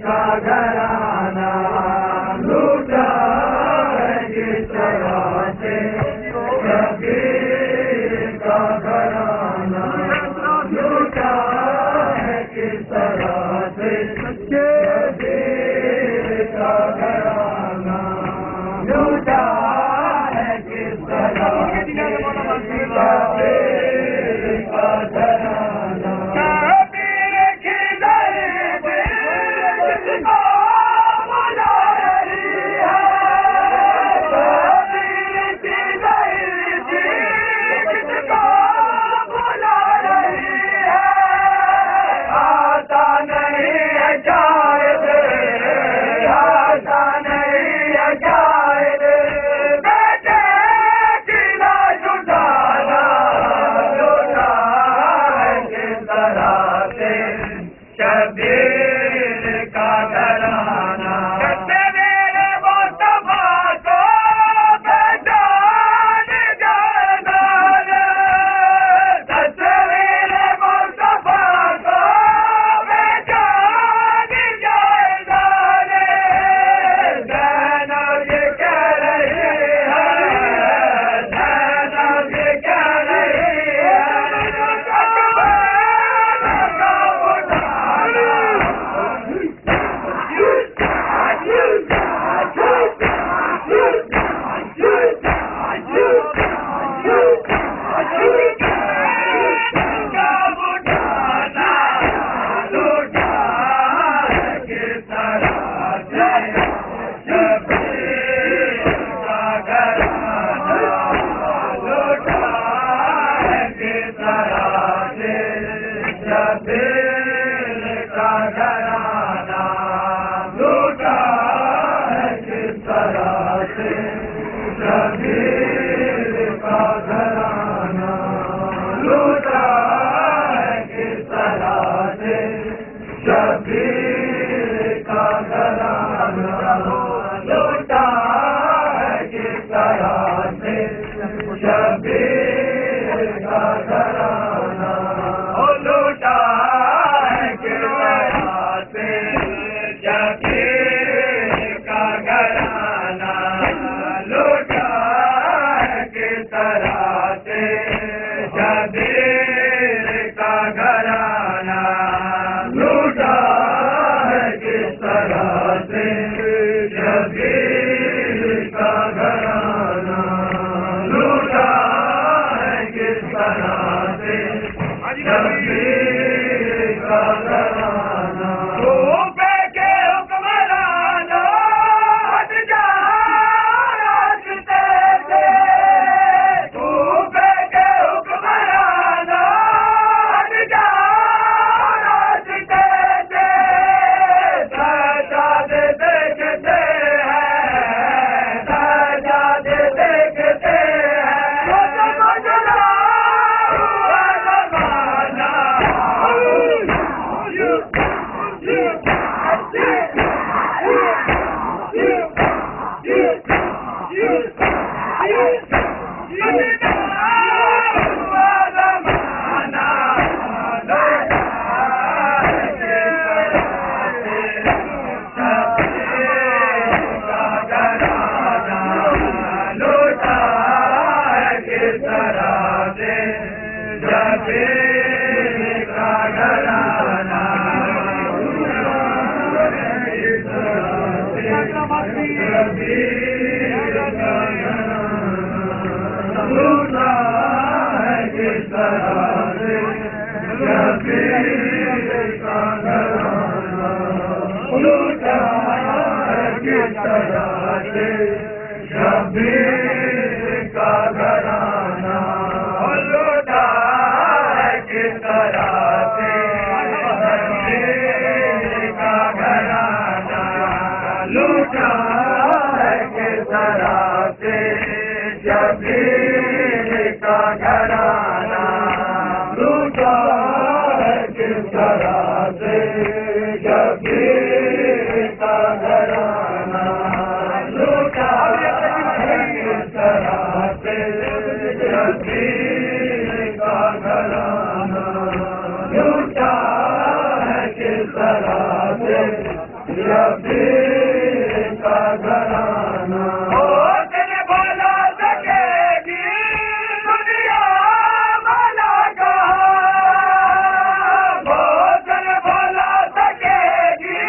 کا گھرانہ لوٹا ہے کس طرح شبیر کا گھرانہ لوٹا ہے کس طرح سے، شبیر کا گھرانہ لوٹا ہے کس طرح سے، شبیر کا گھرانہ لوٹا ہے کس طرح سے، شبیر کا گھرانہ لوٹا ہے کس طرح سے، شبیر کا گھرانہ لوٹا ہے کس طرح سے، شبیر کا گھرانہ لوٹا ہے کس طرح سے، شبیر کا گھرانہ صوبے کے حکمرانوں ہٹ جاؤ راستے سے، صوبے کے حکمرانوں ہٹ جاؤ راستے سے، سجاد دیکھتے ہیں، سجاد دیکھتے ہیں، گزرا ہوا زمانہ شبیر کا گھرانہ لوٹا ہے کس طرح سے، شبیر کا گھرانہ لوٹا ہے کس طرح سے، شبیر کا گھرانہ لوٹا ہے کس طرح سے، شبیر کا گھرانہ لوٹا ہے کس طرح سے، شبیر کا گھرانہ لوٹا ہے کس طرح سے، شبیر کا گھرانہ بولا سکے گی دنیا بولا کہاں، بولا سکے گی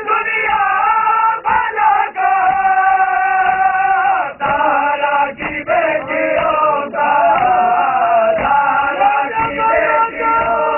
دنیا بولا کہاں، تارا کی بیٹیوں کا، تارا کی بیٹیوں کا